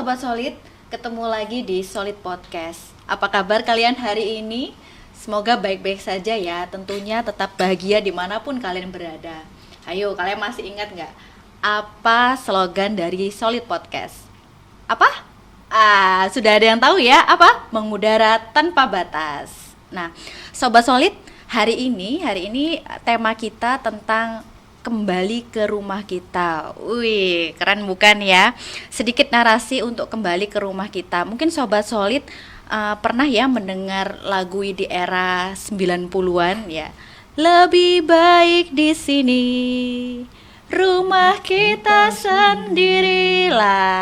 Sobat Solid, ketemu lagi di Solid Podcast. Apa kabar kalian hari ini? Semoga baik-baik saja ya, tentunya tetap bahagia dimanapun kalian berada. Ayo, kalian masih ingat nggak apa slogan dari Solid Podcast? Apa? Sudah ada yang tahu ya, apa? Mengudara tanpa batas. Nah, Sobat Solid, hari ini tema kita tentang kembali ke rumah kita. Wih, keren bukan ya? Sedikit narasi untuk kembali ke rumah kita. Mungkin Sobat Solid pernah ya mendengar lagu di era 90-an ya. Lebih baik di sini, rumah kita sendirilah.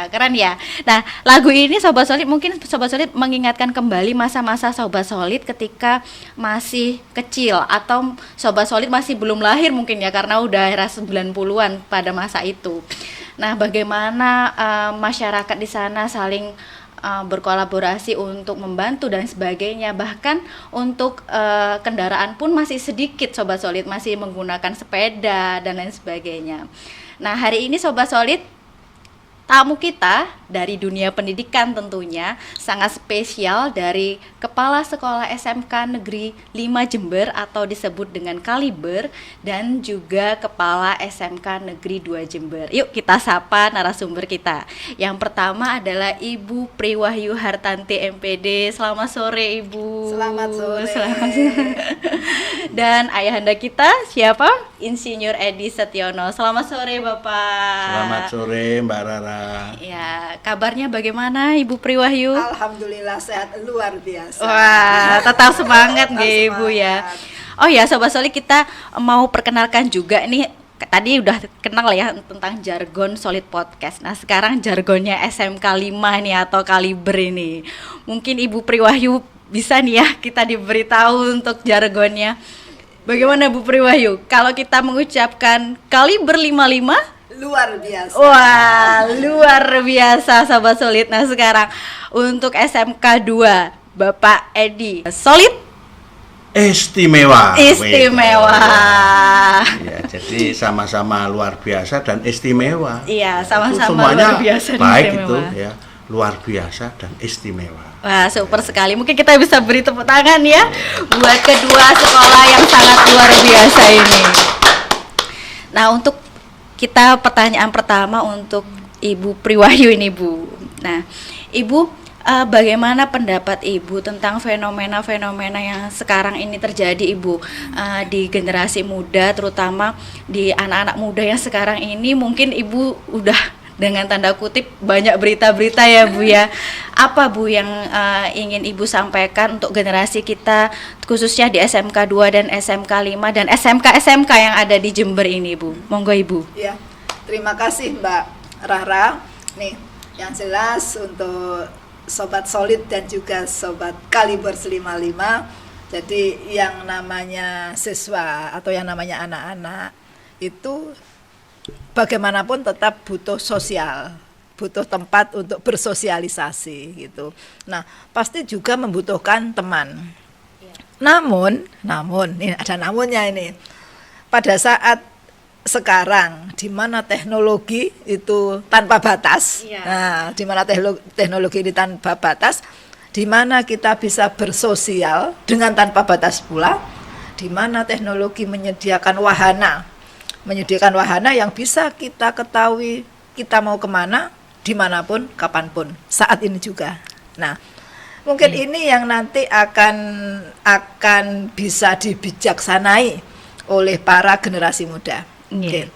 Keren ya. Nah, lagu ini Sobat Solid, mungkin Sobat Solid mengingatkan kembali masa-masa Sobat Solid ketika masih kecil, atau Sobat Solid masih belum lahir mungkin ya, karena udah era 90-an pada masa itu. Nah, bagaimana masyarakat di sana saling berkolaborasi untuk membantu dan sebagainya. Bahkan untuk kendaraan pun masih sedikit, Sobat Solid, masih menggunakan sepeda dan lain sebagainya. Nah, hari ini Sobat Solid, tamu kita dari dunia pendidikan tentunya sangat spesial, dari Kepala Sekolah SMK Negeri 5 Jember atau disebut dengan Kaliber, dan juga Kepala SMK Negeri 2 Jember. Yuk kita sapa narasumber kita. Yang pertama adalah Ibu Priwahyu Hartanti MPD. Selamat sore Ibu. Selamat sore. Dan ayahanda kita siapa? Insinyur Edi Setiono. Selamat sore Bapak. Selamat sore Mbak Rara. Ya, kabarnya bagaimana Ibu Priwahyu? Alhamdulillah sehat luar biasa. Wah, tetap semangat nih Ibu ya. Oh ya, Sobat Solid, kita mau perkenalkan juga nih. Tadi udah kenal ya tentang jargon Solid Podcast. Nah, sekarang jargonnya SMK 5 nih atau Kaliber ini. Mungkin Ibu Priwahyu bisa nih ya kita diberitahu untuk jargonnya. Bagaimana Bu Priwahyu kalau kita mengucapkan Kaliber 55? Luar biasa. Wah, luar biasa Sobat Solid. Nah, sekarang untuk SMK 2 Bapak Edi, Solid? Istimewa. Ya, jadi sama-sama luar biasa dan istimewa. Iya, sama-sama luar biasa dan baik istimewa. itu ya, luar biasa dan istimewa. Wah, super sekali. Mungkin kita bisa beri tepuk tangan ya buat kedua sekolah yang sangat luar biasa ini. Nah, untuk kita pertanyaan pertama untuk Ibu Priwahyu ini Bu. Nah, Ibu, bagaimana pendapat Ibu tentang fenomena-fenomena yang sekarang ini terjadi Ibu, di generasi muda, terutama di anak-anak muda yang sekarang ini? Mungkin Ibu udah dengan tanda kutip banyak berita-berita ya Bu ya. Apa Bu yang ingin Ibu sampaikan untuk generasi kita, khususnya di SMK 2 dan SMK 5 dan SMK yang ada di Jember ini Bu? Monggo Ibu. Ya, terima kasih Mbak Rara. Nih, yang jelas untuk Sobat Solid dan juga Sobat Kaliber 55. Jadi yang namanya siswa atau yang namanya anak-anak itu bagaimanapun tetap butuh sosial, butuh tempat untuk bersosialisasi gitu. Nah, pasti juga membutuhkan teman. Namun, ini ada namunnya ini. Pada saat sekarang di mana teknologi itu tanpa batas. Nah, di mana teknologi ini tanpa batas, di mana kita bisa bersosial dengan tanpa batas pula, di mana teknologi menyediakan wahana yang bisa kita ketahui kita mau kemana, dimanapun, kapanpun, saat ini juga. Nah, mungkin ini yang nanti akan bisa dibijaksanai oleh para generasi muda. Oke.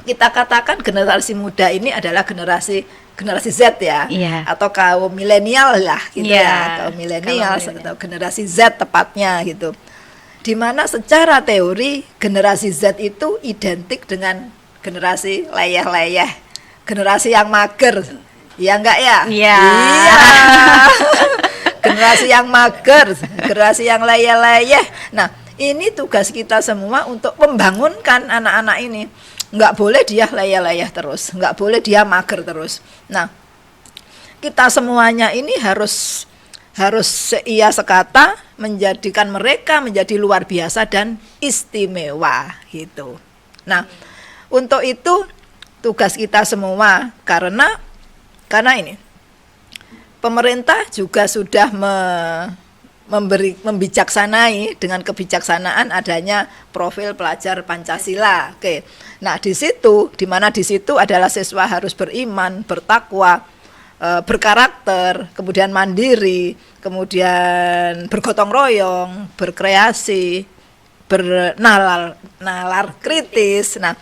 Kita katakan generasi muda ini adalah generasi Z ya, atau kaum milenial lah gitu ya, kaum milenial atau generasi Z tepatnya gitu. Di mana secara teori generasi Z itu identik dengan generasi leyeh-leyeh, generasi yang mager, ya enggak ya? Iya. Generasi yang mager, generasi yang leyeh-leyeh. Nah, ini tugas kita semua untuk membangunkan anak-anak ini. Enggak boleh dia leyeh-leyeh terus, enggak boleh dia mager terus. Nah, kita semuanya ini harus seia sekata menjadikan mereka menjadi luar biasa dan istimewa gitu. Nah, untuk itu tugas kita semua, karena Karena ini pemerintah juga sudah membijaksanai dengan kebijaksanaan adanya profil pelajar Pancasila. Oke. Nah, di situ adalah siswa harus beriman, bertakwa, berkarakter, kemudian mandiri, kemudian bergotong royong, berkreasi, bernalar kritis. Nah,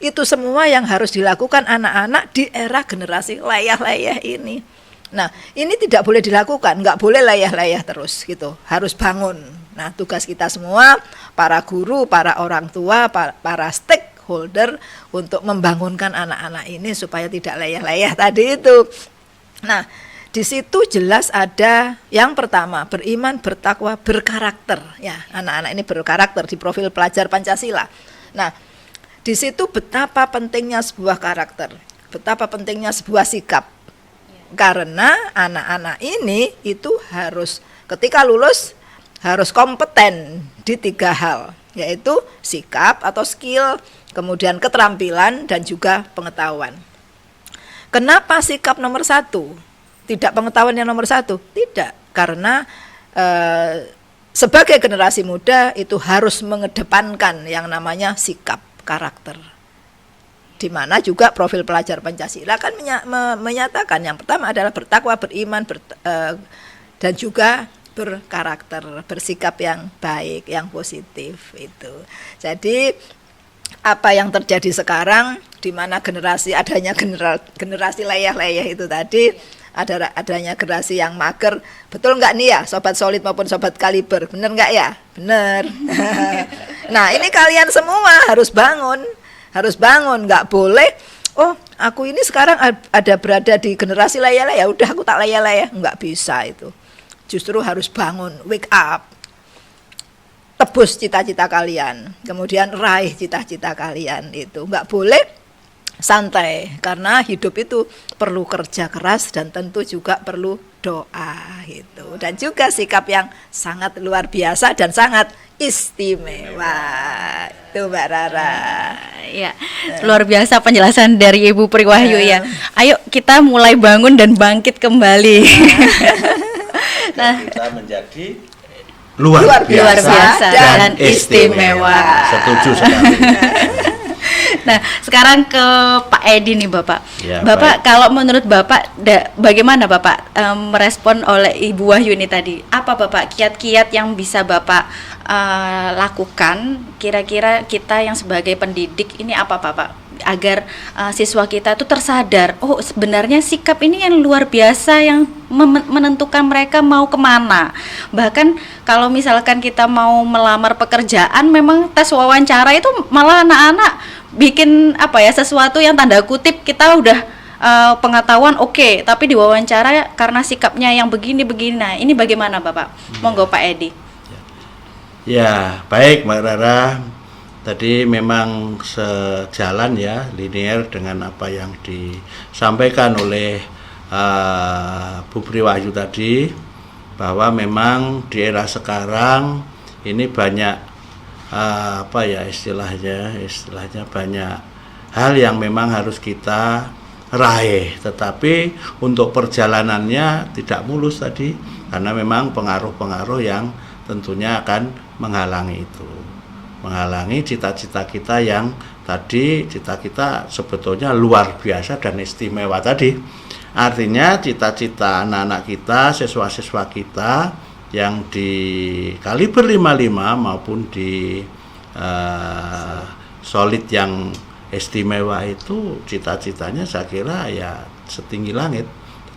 itu semua yang harus dilakukan anak-anak di era generasi layah-layah ini. Nah, ini tidak boleh dilakukan, nggak boleh layah-layah terus gitu, harus bangun. Nah, tugas kita semua, para guru, para orang tua, para stakeholder untuk membangunkan anak-anak ini supaya tidak layah-layah tadi itu. Nah, di situ jelas ada yang pertama, beriman, bertakwa, berkarakter. Ya, anak-anak ini berkarakter di profil pelajar Pancasila. Nah, di situ betapa pentingnya sebuah karakter, betapa pentingnya sebuah sikap. Karena anak-anak ini itu harus ketika lulus harus kompeten di 3 hal, yaitu sikap atau skill, kemudian keterampilan dan juga pengetahuan. Kenapa sikap nomor 1? Tidak pengetahuan yang nomor 1? Tidak, karena sebagai generasi muda itu harus mengedepankan yang namanya sikap, karakter, di mana juga profil pelajar Pancasila kan menyatakan yang pertama adalah bertakwa, beriman, dan juga berkarakter, bersikap yang baik, yang positif itu. Jadi apa yang terjadi sekarang di mana generasi layah-layah itu tadi adanya generasi yang mager, betul nggak nih ya Sobat Solid maupun Sobat Kaliber, bener nggak ya? Bener. Nah, ini kalian semua harus bangun, nggak boleh, oh aku ini sekarang ada berada di generasi layah-layah, udah aku tak layah-layah, nggak bisa itu. Justru harus bangun, wake up, tebus cita-cita kalian, kemudian raih cita-cita kalian itu, nggak boleh santai, karena hidup itu perlu kerja keras dan tentu juga perlu doa gitu, dan juga sikap yang sangat luar biasa dan sangat istimewa itu Mbak Rara. Ya, luar biasa penjelasan dari Ibu Priwahyu ya. Ayo kita mulai bangun dan bangkit kembali. Nah, kita menjadi luar biasa dan istimewa. Setuju sekali. Nah, sekarang ke Pak Edi nih Bapak. Ya, Bapak, baik. kalau menurut Bapak, bagaimana Bapak merespon oleh Ibu Wahyu ini tadi? Apa Bapak kiat-kiat yang bisa Bapak lakukan? Kira-kira kita yang sebagai pendidik ini apa Bapak? Agar siswa kita itu tersadar, oh sebenarnya sikap ini yang luar biasa yang menentukan mereka mau kemana. Bahkan kalau misalkan kita mau melamar pekerjaan, memang tes wawancara itu malah anak-anak bikin sesuatu yang tanda kutip kita udah pengetahuan oke, tapi di wawancara karena sikapnya yang begini-begini. Nah, ini bagaimana Bapak? Monggo Pak Edi. Ya, baik Mbak Rara. Tadi memang sejalan ya, linear dengan apa yang disampaikan oleh Bu Priwahyu tadi, bahwa memang di era sekarang ini banyak istilahnya banyak hal yang memang harus kita raih, tetapi untuk perjalanannya tidak mulus tadi, karena memang pengaruh-pengaruh yang tentunya akan menghalangi itu, menghalangi cita-cita kita yang tadi, cita-cita sebetulnya luar biasa dan istimewa tadi. Artinya cita-cita anak-anak kita, siswa-siswa kita yang di kaliber 55 maupun di solid yang istimewa itu cita-citanya saya kira ya setinggi langit,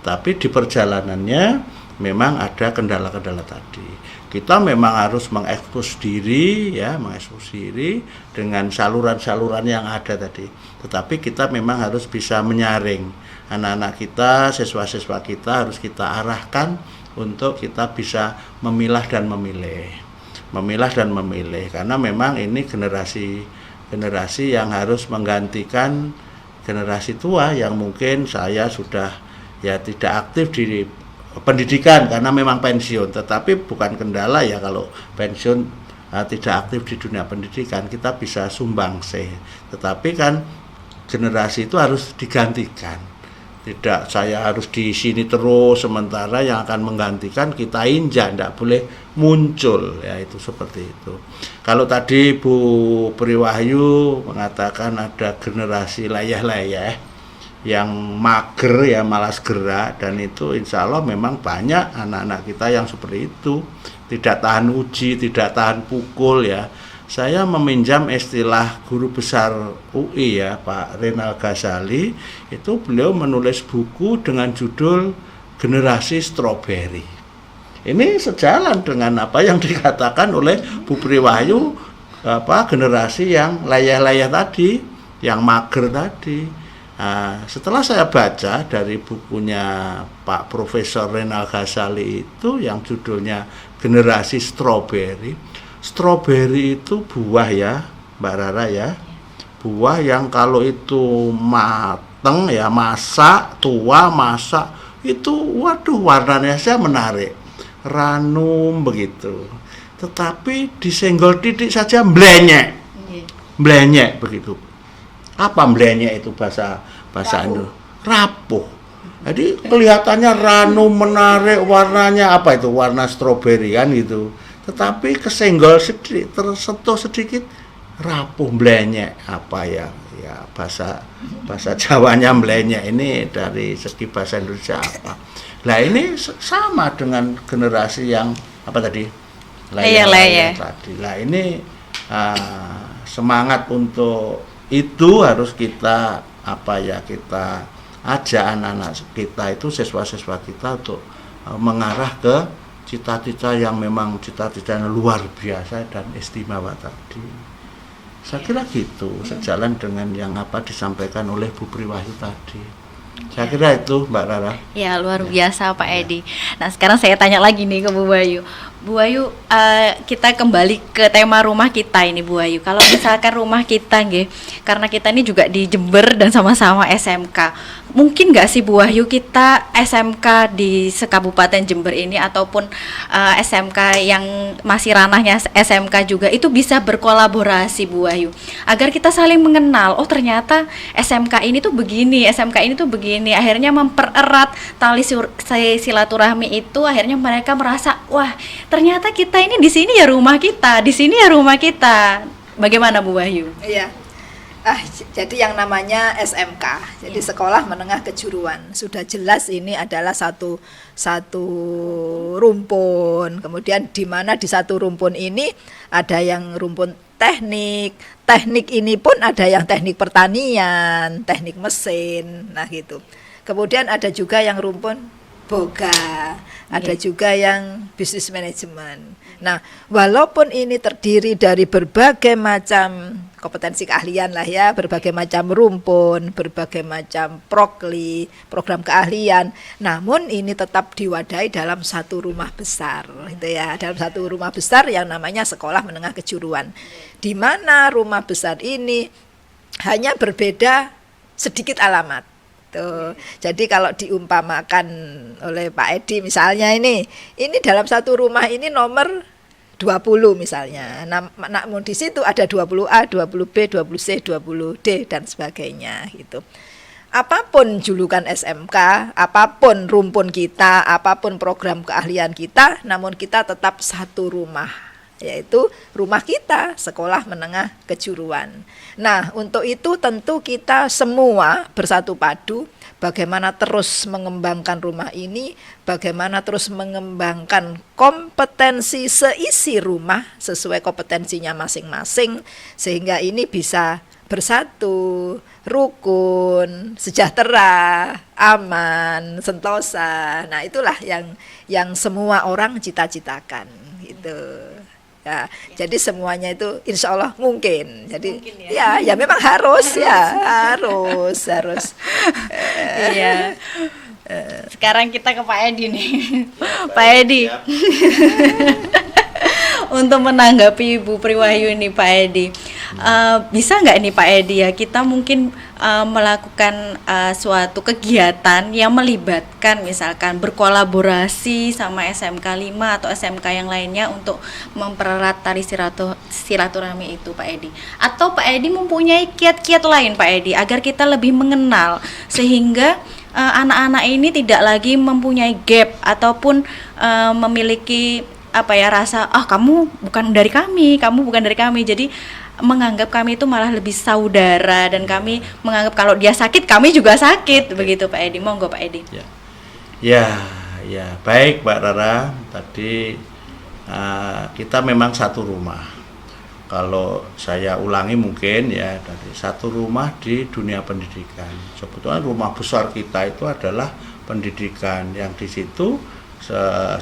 tetapi di perjalanannya memang ada kendala-kendala tadi. Kita memang harus mengekspos diri dengan saluran-saluran yang ada tadi, tetapi kita memang harus bisa menyaring anak-anak kita, siswa-siswa kita, harus kita arahkan untuk kita bisa memilah dan memilih, karena memang ini generasi yang harus menggantikan generasi tua yang mungkin saya sudah ya tidak aktif di pendidikan karena memang pensiun, tetapi bukan kendala ya kalau pensiun tidak aktif di dunia pendidikan, kita bisa sumbangsi, tetapi kan generasi itu harus digantikan Tidak saya harus di sini terus, sementara yang akan menggantikan kita injak, tidak boleh muncul, ya itu seperti itu. Kalau tadi Bu Priwahyu mengatakan ada generasi layah-layah yang mager ya, malas gerak, dan itu insya Allah memang banyak anak-anak kita yang seperti itu, tidak tahan uji, tidak tahan pukul ya. Saya meminjam istilah guru besar UI ya, Pak Renal Ghazali, itu beliau menulis buku dengan judul Generasi Stroberi. Ini sejalan dengan apa yang dikatakan oleh Bu Priwahyu, generasi yang layah-layah tadi, yang mager tadi. Nah, setelah saya baca dari bukunya Pak Profesor Renal Ghazali itu yang judulnya Generasi Stroberi. Stroberi itu buah ya, Mbak Rara ya. Buah yang kalau itu mateng ya, masak, tua, masak, itu waduh warnanya saya menarik. Ranum begitu. Tetapi disenggol titik saja mblenyek. Mblenyek begitu. Apa mblenyek itu bahasa Indo? Rapuh. Jadi kelihatannya ranum menarik, warnanya apa itu? Warna stroberi kan gitu. Tetapi kesenggol sedikit, tersentuh sedikit, rapuh mblenyek. Apa ya bahasa Jawanya mblenyek ini dari segi bahasa Indonesia apa? Nah ini sama dengan generasi yang apa tadi? Layah tadi. Nah ini semangat untuk itu harus kita kita ajak anak-anak kita itu, siswa-siswa kita untuk mengarah ke cita-cita yang memang cita-cita yang luar biasa dan istimewa tadi. Saya kira gitu, sejalan dengan yang disampaikan oleh Bu Priwahyu tadi. Saya kira itu Mbak Rara. Ya luar biasa Pak Edi. Nah sekarang saya tanya lagi nih ke Bu Bayu. Bu Bayu, kita kembali ke tema rumah kita ini Bu Bayu. Kalau misalkan rumah kita karena kita ini juga di Jember dan sama-sama SMK, mungkin nggak sih Bu Bayu kita SMK di sekabupaten Jember ini ataupun SMK yang masih ranahnya SMK juga itu bisa berkolaborasi Bu Bayu agar kita saling mengenal. Oh ternyata SMK ini tuh begini, SMK ini tuh begini. Akhirnya mempererat tali silaturahmi itu. Akhirnya mereka merasa wah ternyata kita ini di sini ya rumah kita, di sini ya rumah kita. Bagaimana Bu Wahyu? Iya. Jadi yang namanya SMK, jadi Sekolah Menengah Kejuruan, sudah jelas ini adalah satu rumpun. Kemudian di mana di satu rumpun ini ada yang rumpun teknik ini pun ada yang teknik pertanian, teknik mesin, nah gitu. Kemudian ada juga yang rumpun boga, ada juga yang bisnis manajemen. Nah, walaupun ini terdiri dari berbagai macam kompetensi keahlian lah ya, berbagai macam rumpun, berbagai macam prokli, program keahlian, namun ini tetap diwadahi dalam satu rumah besar, gitu ya, dalam satu rumah besar yang namanya Sekolah Menengah Kejuruan, di mana rumah besar ini hanya berbeda sedikit alamat. Tuh. Jadi kalau diumpamakan oleh Pak Edi misalnya ini dalam satu rumah ini nomor 20 misalnya. Namun di situ ada 20A, 20B, 20C, 20D dan sebagainya gitu. Apapun julukan SMK, apapun rumpun kita, apapun program keahlian kita, namun kita tetap satu rumah, yaitu rumah kita, Sekolah Menengah Kejuruan. Nah, untuk itu tentu kita semua bersatu padu bagaimana terus mengembangkan rumah ini, bagaimana terus mengembangkan kompetensi seisi rumah sesuai kompetensinya masing-masing, sehingga ini bisa bersatu, rukun, sejahtera, aman, sentosa. Nah, itulah yang semua orang cita-citakan gitu. Ya, jadi semuanya itu insya Allah mungkin. Jadi mungkin ya memang harus harus. Iya. Sekarang kita ke Pak Edi nih. Pak Edi. Untuk menanggapi Bu Priwahyu ini Pak Edi, bisa nggak nih Pak Edi ya kita mungkin melakukan suatu kegiatan yang melibatkan misalkan berkolaborasi sama SMK 5 atau SMK yang lainnya untuk mempererat tali silaturahmi itu Pak Edi, atau Pak Edi mempunyai kiat-kiat lain Pak Edi agar kita lebih mengenal sehingga anak-anak ini tidak lagi mempunyai gap ataupun memiliki rasa kamu bukan dari kami, kamu bukan dari kami. Jadi menganggap kami itu malah lebih saudara, dan kami menganggap kalau dia sakit kami juga sakit. Begitu Pak Edi. Monggo Pak Edi. Ya, baik Mbak Rara. Tadi kita memang satu rumah. Kalau saya ulangi mungkin ya, dari satu rumah di dunia pendidikan. Sebetulnya rumah besar kita itu adalah pendidikan, yang di situ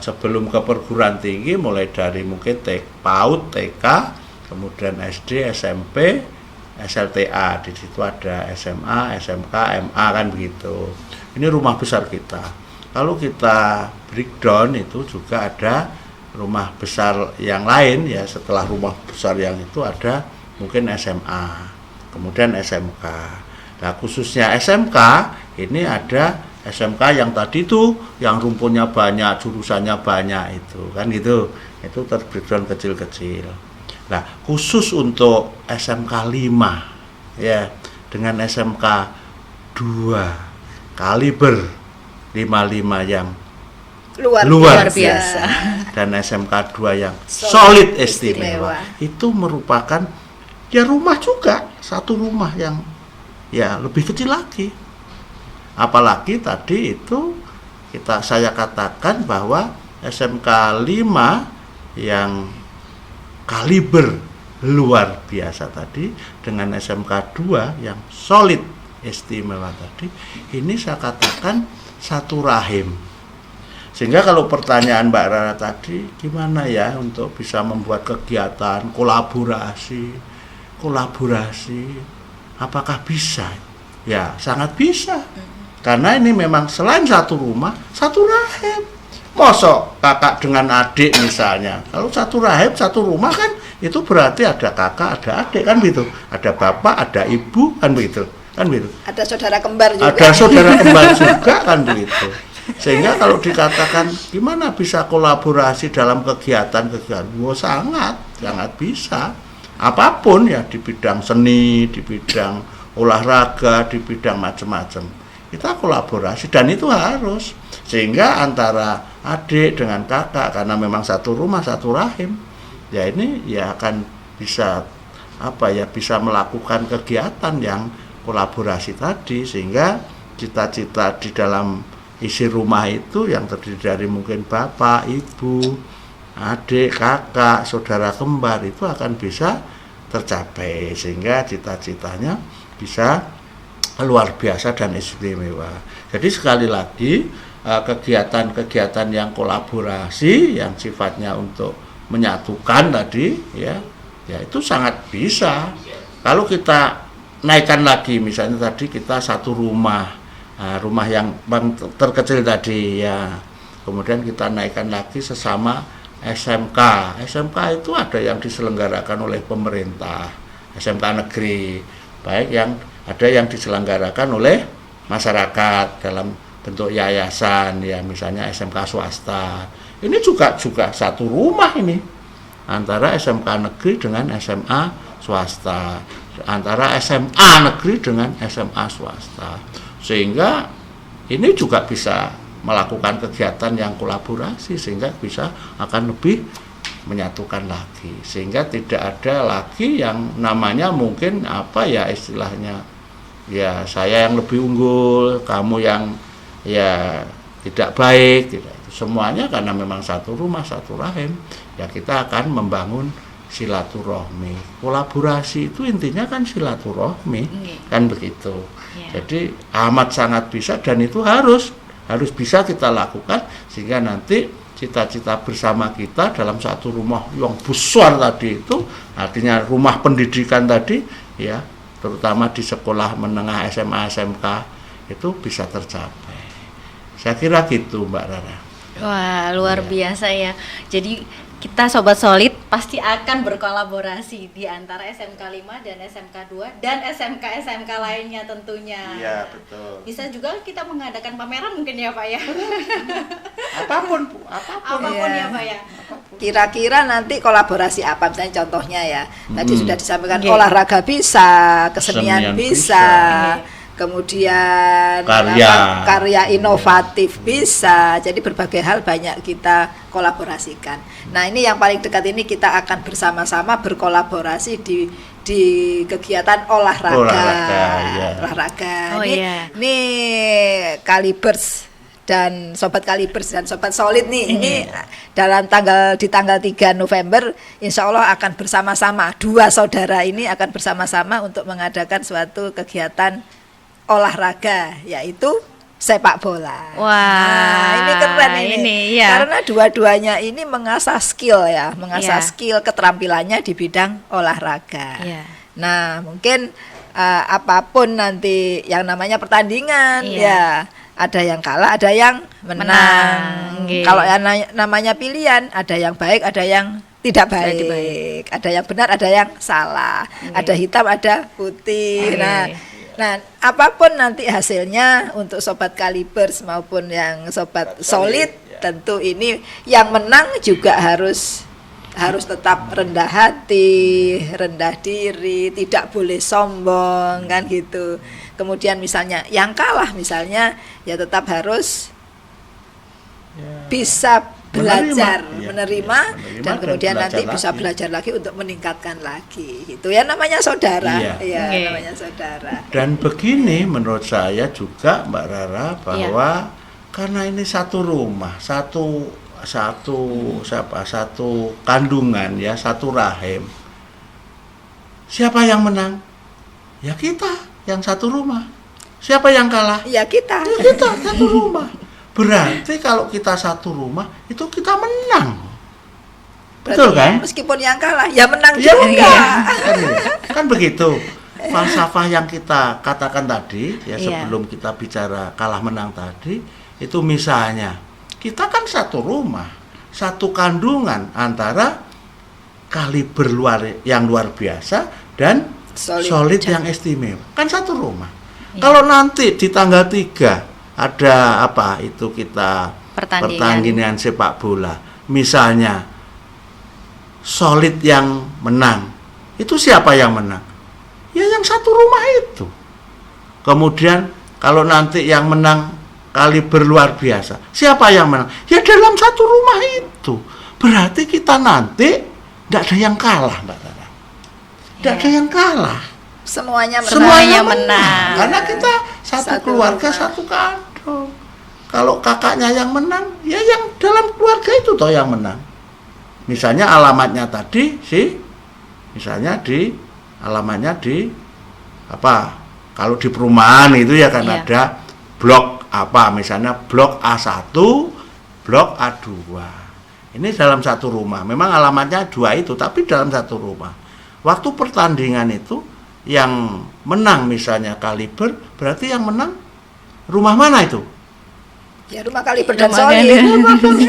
sebelum ke perguruan tinggi mulai dari mungkin PAUD, TK, kemudian SD, SMP, SLTA, di situ ada SMA, SMK, MA, kan begitu. Ini rumah besar kita. Kalau kita breakdown itu juga ada rumah besar yang lain ya, setelah rumah besar yang itu ada mungkin SMA, kemudian SMK. Nah, khususnya SMK ini ada SMK yang tadi itu yang rumputnya banyak, jurusannya banyak itu, kan gitu. Itu terbreakdown kecil-kecil. Nah, khusus untuk SMK 5 ya, dengan SMK 2 kaliber 55 yang luar biasa dan SMK 2 yang solid istimewa, itu merupakan ya rumah juga, satu rumah yang ya lebih kecil lagi. Apalagi tadi itu saya katakan bahwa SMK 5 yang kaliber luar biasa tadi dengan SMK 2 yang solid istimewa tadi, ini saya katakan satu rahim. Sehingga kalau pertanyaan Mbak Rara tadi, gimana ya untuk bisa membuat kegiatan kolaborasi, apakah bisa? Ya, sangat bisa. Karena ini memang selain satu rumah, satu rahim. Mosok kakak dengan adik misalnya, kalau satu rahim, satu rumah kan, itu berarti ada kakak, ada adik, kan begitu. Ada bapak, ada ibu, kan begitu. Kan begitu. Ada saudara kembar juga. Ada saudara kembar juga, kan begitu. Sehingga kalau dikatakan gimana bisa kolaborasi dalam kegiatan-kegiatan, sangat bisa. Apapun ya, di bidang seni, di bidang olahraga, di bidang macam-macam. Kita kolaborasi, dan itu harus. Sehingga antara adik dengan kakak, karena memang satu rumah, satu rahim, ya ini ya akan bisa bisa melakukan kegiatan yang kolaborasi tadi, sehingga cita-cita di dalam isi rumah itu yang terdiri dari mungkin bapak, ibu, adik, kakak, saudara kembar itu akan bisa tercapai, sehingga cita-citanya bisa luar biasa dan istimewa. Jadi sekali lagi, kegiatan-kegiatan yang kolaborasi yang sifatnya untuk menyatukan tadi ya itu sangat bisa. Kalau kita naikkan lagi, misalnya tadi kita satu rumah yang terkecil tadi ya, kemudian kita naikkan lagi sesama SMK itu ada yang diselenggarakan oleh pemerintah, SMK negeri, baik yang ada yang diselenggarakan oleh masyarakat dalam bentuk yayasan ya, misalnya SMK swasta. Ini juga satu rumah ini, antara SMK negeri dengan SMA swasta, antara SMA negeri dengan SMA swasta. Sehingga ini juga bisa melakukan kegiatan yang kolaborasi, sehingga bisa akan lebih menyatukan lagi, sehingga tidak ada lagi yang namanya mungkin istilahnya ya saya yang lebih unggul, kamu yang ya tidak baik, tidak. Semuanya karena memang satu rumah, satu rahim, ya kita akan membangun silaturahmi. Kolaborasi itu intinya kan silaturahmi, kan begitu. Jadi amat sangat bisa, dan itu harus bisa kita lakukan, sehingga nanti cita-cita bersama kita dalam satu rumah yang besar tadi itu, artinya rumah pendidikan tadi ya, terutama di sekolah menengah SMA SMK itu bisa tercapai. Saya kira gitu Mbak Rara. Wah, luar biasa ya. Jadi kita Sobat Solid pasti akan berkolaborasi di antara SMK 5 dan SMK 2 dan SMK lainnya tentunya. Iya, betul. Bisa juga kita mengadakan pameran mungkin ya Pak ya. Apapun ya Pak ya. Kira-kira nanti kolaborasi apa, misalnya contohnya ya. Tadi sudah disampaikan olahraga bisa, kesenian bisa. kemudian karya inovatif bisa. Jadi berbagai hal banyak kita kolaborasikan. Nah, ini yang paling dekat ini kita akan bersama-sama berkolaborasi di kegiatan olahraga. Oh, Ini Kalibers dan Sobat Kalibers dan Sobat Solid nih, ini di tanggal 3 November insya Allah akan bersama-sama, dua saudara ini akan bersama-sama untuk mengadakan suatu kegiatan olahraga, yaitu sepak bola. Wah, nah, ini keren ini ya. Karena dua-duanya ini mengasah skill ya, skill keterampilannya di bidang olahraga. Nah, mungkin apapun nanti yang namanya pertandingan ya, ada yang kalah, ada yang menang. Kalau yang namanya pilihan, ada yang baik, ada yang tidak baik. Ada yang benar, ada yang salah. Ada hitam, ada putih. Nah, apapun nanti hasilnya untuk Sobat Kalibers maupun yang Sobat Solid, tentu ini yang menang juga harus tetap rendah hati, rendah diri, tidak boleh sombong kan gitu. Kemudian misalnya yang kalah misalnya ya tetap harus bisa belajar, menerima dan kemudian nanti bisa belajar lagi untuk meningkatkan lagi. Itu ya namanya saudara. Namanya saudara. Dan begini menurut saya juga Mbak Rara bahwa karena ini satu rumah, satu kandungan ya, satu rahim. Siapa yang menang? Ya kita yang satu rumah. Siapa yang kalah? Ya kita. Ya kita satu rumah. Berarti kalau kita satu rumah itu kita menang. Betul kan? Meskipun yang kalah ya menang juga. Kan begitu. Falsafah yang kita katakan tadi ya, sebelum kita bicara kalah menang tadi, itu misalnya kita kan satu rumah, satu kandungan antara kaliber yang luar biasa dan solid yang istimewa. Kan satu rumah. Kalau nanti di tanggal 3 ada kita pertandingan sepak bola, misalnya solid yang menang, itu siapa yang menang? Ya yang satu rumah itu. Kemudian kalau nanti yang menang kaliber luar biasa, siapa yang menang? Ya dalam satu rumah itu. Berarti kita nanti tidak ada yang kalah, Mbak Rara. Tidak ada yang kalah. Semuanya menang. Karena kita satu keluarga, satu kandung. Kalau kakaknya yang menang, ya yang dalam keluarga itu toh yang menang. Misalnya alamatnya tadi alamatnya di kalau di perumahan itu ya kan ada blok misalnya blok A1, blok A2. Ini dalam satu rumah. Memang alamatnya 2 itu, tapi dalam satu rumah. Waktu pertandingan itu yang menang misalnya kaliber, berarti yang menang rumah mana itu? Ya rumah Kaliber dan Solid.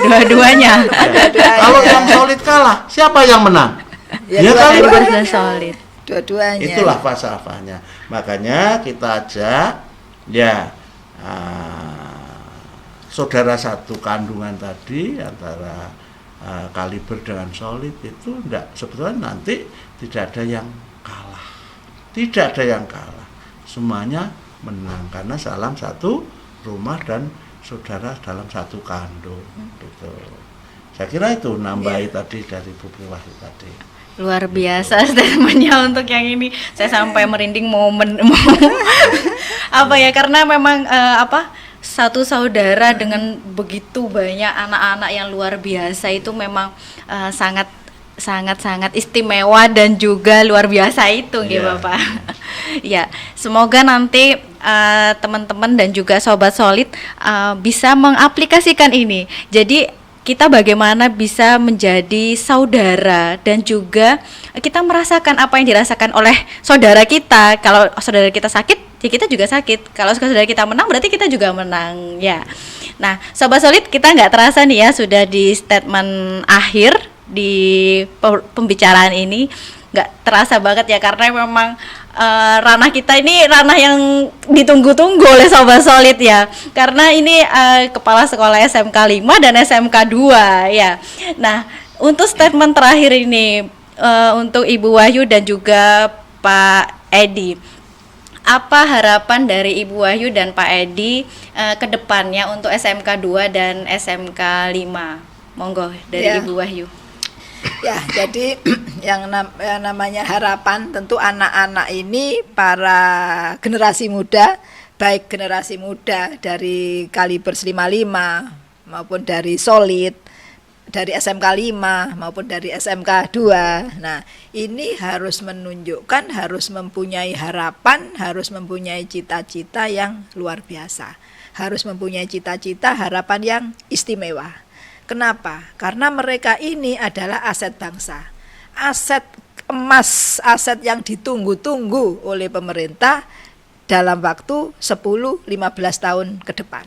Dua-duanya. Kalau yang Solid kalah, siapa yang menang? Ya Kaliber dan Solid. Dua-duanya. Itulah falsafahnya. Makanya kita ajak saudara satu kandungan tadi antara Kaliber dengan Solid itu sebetulnya nanti tidak ada yang kalah. Tidak ada yang kalah. Semuanya menang karena dalam satu rumah dan saudara dalam satu kandung gitu. Saya kira itu nambahi tadi dari Bu Priwati tadi. Luar biasa statementnya untuk yang ini. Saya sampai merinding mau karena memang satu saudara dengan begitu banyak anak-anak yang luar biasa itu memang sangat istimewa dan juga luar biasa itu gitu Bapak. Ya, semoga nanti teman-teman dan juga Sobat Solid bisa mengaplikasikan ini. Jadi kita bagaimana bisa menjadi saudara dan juga kita merasakan apa yang dirasakan oleh saudara kita. Kalau saudara kita sakit, ya kita juga sakit. Kalau saudara kita menang, berarti kita juga menang ya. Nah, Sobat Solid, kita nggak terasa nih ya sudah di statement akhir di pembicaraan ini. Nggak terasa banget ya, karena memang ranah kita ini ranah yang ditunggu-tunggu oleh Sobat Solid ya, karena ini kepala sekolah SMK 5 dan SMK 2 ya. Nah, untuk statement terakhir ini untuk Ibu Wahyu dan juga Pak Edi, apa harapan dari Ibu Wahyu dan Pak Edi ke depannya untuk SMK 2 dan SMK 5? Monggo dari Ya. Ibu Wahyu. Ya, jadi yang namanya harapan tentu anak-anak ini para generasi muda, baik generasi muda dari kaliber 55 maupun dari Solid, dari SMK 5 maupun dari SMK 2. Nah, ini harus menunjukkan, harus mempunyai harapan, harus mempunyai cita-cita yang luar biasa. Harus mempunyai cita-cita, harapan yang istimewa. Kenapa? Karena mereka ini adalah aset bangsa. Aset emas, aset yang ditunggu-tunggu oleh pemerintah dalam waktu 10-15 tahun ke depan.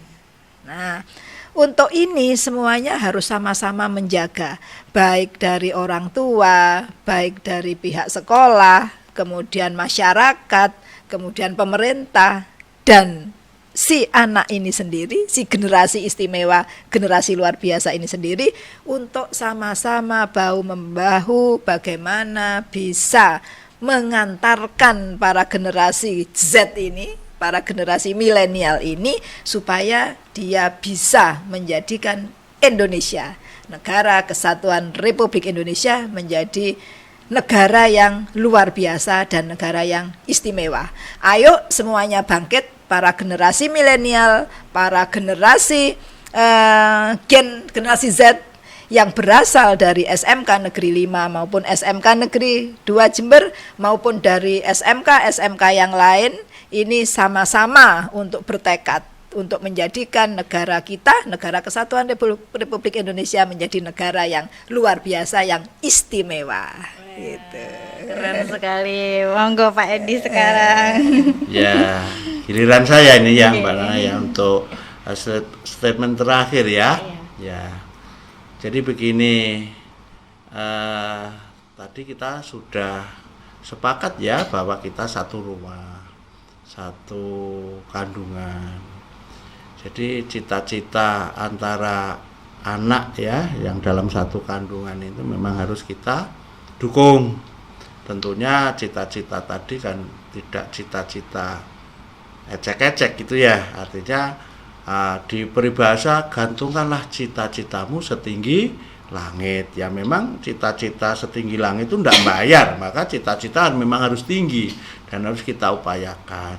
Nah, untuk ini semuanya harus sama-sama menjaga, baik dari orang tua, baik dari pihak sekolah, kemudian masyarakat, kemudian pemerintah, dan si anak ini sendiri, si generasi istimewa, generasi luar biasa ini sendiri, untuk sama-sama bahu-membahu bagaimana bisa mengantarkan para generasi Z ini, para generasi milenial ini, supaya dia bisa menjadikan Indonesia, Negara Kesatuan Republik Indonesia, menjadi negara yang luar biasa dan negara yang istimewa. Ayo semuanya bangkit, para generasi milenial, para generasi generasi Z yang berasal dari SMK Negeri 5 maupun SMK Negeri 2 Jember maupun dari SMK yang lain, ini sama-sama untuk bertekad untuk menjadikan negara kita, Negara Kesatuan Republik Indonesia, menjadi negara yang luar biasa, yang istimewa. Gitu. Keren sekali. Monggo Pak Edi sekarang. Ya, giliran saya ini ya Mbak Nana ya untuk statement terakhir ya. Ya, jadi begini, tadi kita sudah sepakat ya bahwa kita satu rumah, satu kandungan. Jadi cita-cita antara anak ya yang dalam satu kandungan itu memang harus kita dukung. Tentunya cita-cita tadi kan tidak cita-cita ecek-ecek gitu ya. Artinya di peribahasa, gantungkanlah cita-citamu setinggi langit. Ya memang cita-cita setinggi langit itu tidak bayar, maka cita-cita memang harus tinggi dan harus kita upayakan.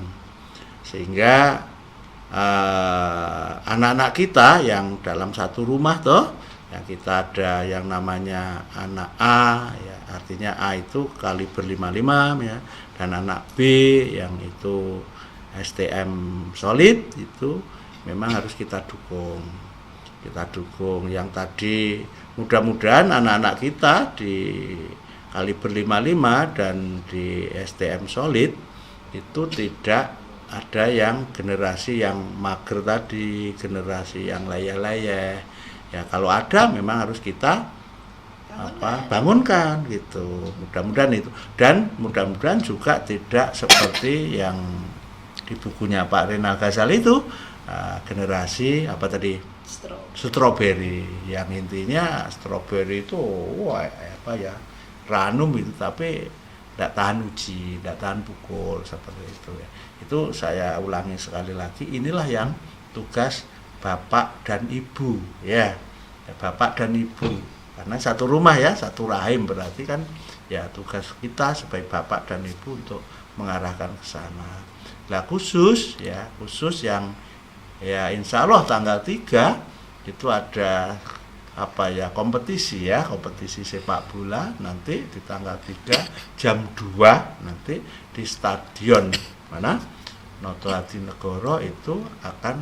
Sehingga anak-anak kita yang dalam satu rumah toh, yang kita ada yang namanya anak A ya, artinya A itu kaliber 55 ya, dan anak B yang itu STM solid, itu memang harus kita dukung. Kita dukung yang tadi, mudah-mudahan anak-anak kita di kaliber 55 dan di STM solid itu tidak ada yang generasi yang mager tadi, generasi yang layah-layah. Ya kalau ada memang harus kita bangunkan gitu. Mudah-mudahan itu, dan mudah-mudahan juga tidak seperti yang di bukunya Pak Renal Ghazali itu, generasi apa tadi, stroberi, yang intinya stroberi itu ranum itu, tapi tidak tahan uji, tidak tahan pukul, seperti itu ya. Itu saya ulangi sekali lagi, inilah yang tugas bapak dan ibu ya, bapak dan ibu, karena satu rumah ya, satu rahim, berarti kan ya tugas kita sebagai bapak dan ibu untuk mengarahkan ke sana. Nah khusus yang ya insya Allah tanggal 3 itu ada kompetisi sepak bola nanti di tanggal 3 jam 2 nanti di stadion mana Noto Hadinegoro. Itu akan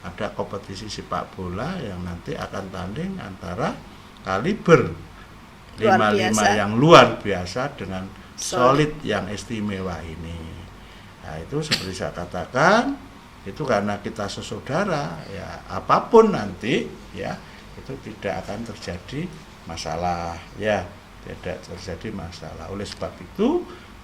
ada kompetisi sepak bola yang nanti akan tanding antara kaliber 55 yang luar biasa dengan solid yang istimewa ini. Nah itu seperti saya katakan, itu karena kita sesaudara ya, apapun nanti ya itu tidak akan terjadi masalah ya, tidak terjadi masalah. Oleh sebab itu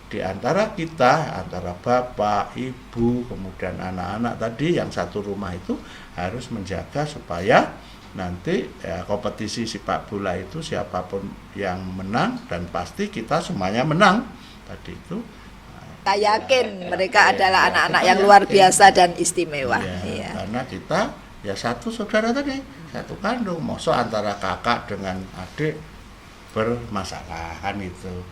di antara kita, antara bapak, ibu, kemudian anak-anak tadi yang satu rumah itu harus menjaga supaya nanti ya, kompetisi sepak bola itu siapapun yang menang, dan pasti kita semuanya menang tadi itu, Maka yakin mereka adalah anak-anak yang luar biasa dan istimewa. Iya, Iya. karena kita ya satu saudara tadi, satu kandung. Masa antara kakak dengan adik bermasalah kan itu.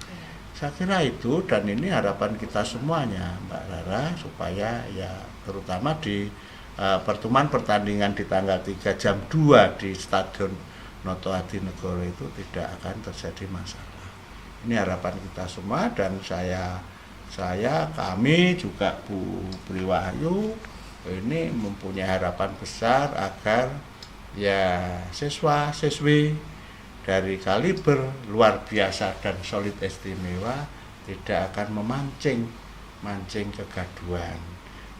Saya kira itu, dan ini harapan kita semuanya Mbak Rara, supaya ya terutama di pertemuan pertandingan di tanggal 3 jam 2 di Stadion Noto Hadinegoro itu tidak akan terjadi masalah. Ini harapan kita semua, dan kami juga Bu Priwahyu ini mempunyai harapan besar agar ya siswa-siswi dari kaliber luar biasa dan solid istimewa tidak akan memancing kegaduhan,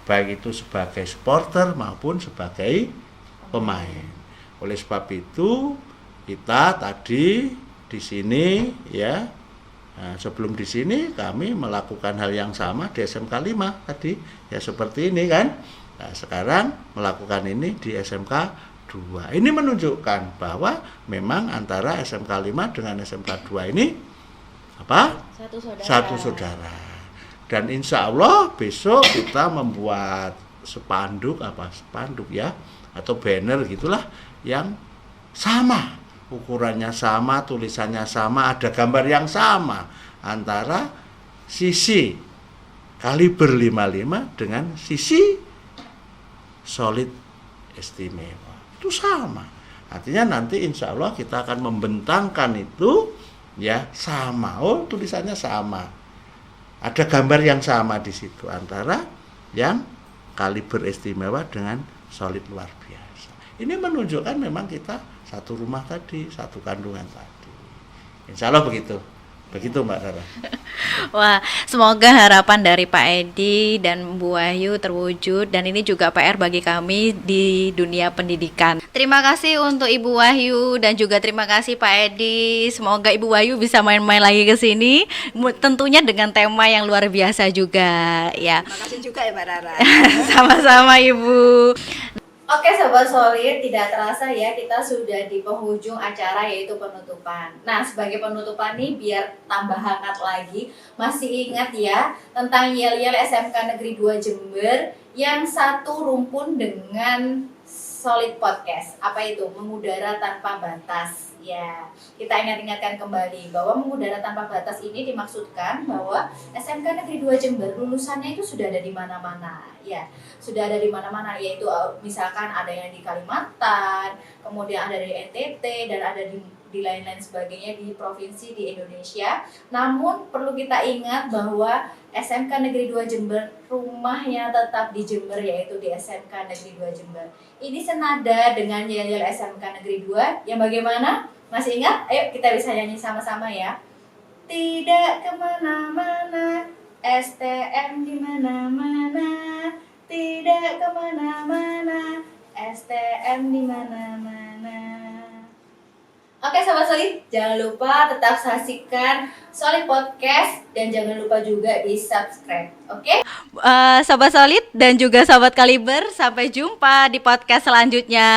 baik itu sebagai supporter maupun sebagai pemain. Oleh sebab itu kita tadi di sini ya, sebelum di sini kami melakukan hal yang sama di SMK 5 tadi ya, seperti ini kan. Nah, sekarang melakukan ini di SMK 2. Ini menunjukkan bahwa memang antara SMK 5 dengan SMK 2 ini apa? Satu saudara. Dan insya Allah besok kita membuat spanduk ya, atau banner gitulah, yang sama, ukurannya sama, tulisannya sama, ada gambar yang sama antara sisi kaliber 55 dengan sisi solid istimewa. Itu sama. Artinya nanti insya Allah kita akan membentangkan itu ya sama. Oh, tulisannya sama. Ada gambar yang sama di situ antara yang kaliber istimewa dengan solid luar biasa. Ini menunjukkan memang kita satu rumah tadi, satu kandungan tadi. Insya Allah begitu. Begitu Mbak Rara. Wah, semoga harapan dari Pak Edi dan Bu Wahyu terwujud, dan ini juga PR bagi kami di dunia pendidikan. Terima kasih untuk Ibu Wahyu dan juga terima kasih Pak Edi. Semoga Ibu Wahyu bisa main-main lagi ke sini, tentunya dengan tema yang luar biasa juga ya. Terima kasih juga ya Mbak Rara. Sama-sama Ibu. Oke Sobat Solid, tidak terasa ya kita sudah di penghujung acara, yaitu penutupan. Nah, sebagai penutupan nih biar tambah hangat lagi, masih ingat ya tentang Yel-Yel SMK Negeri 2 Jember yang satu rumpun dengan Solid Podcast. Apa itu? Mengudara tanpa batas. Ya, kita ingatkan kembali bahwa mengudara tanpa batas ini dimaksudkan bahwa SMK Negeri 2 Jember lulusannya itu sudah ada di mana-mana. Ya, sudah ada di mana-mana, yaitu misalkan ada yang di Kalimantan, kemudian ada di NTT, dan ada di lain-lain sebagainya di provinsi di Indonesia. Namun perlu kita ingat bahwa SMK Negeri 2 Jember rumahnya tetap di Jember, yaitu di SMK Negeri 2 Jember. Ini senada dengan Yel-Yel SMK Negeri 2 yang bagaimana? Masih ingat? Ayo kita bisa nyanyi sama-sama ya. Tidak kemana-mana, STM di mana-mana. Tidak kemana-mana, STM di mana-mana. Oke Sobat Solid, jangan lupa tetap saksikan Solid Podcast dan jangan lupa juga di subscribe. Oke? Sobat Solid dan juga Sobat Kaliber, sampai jumpa di podcast selanjutnya.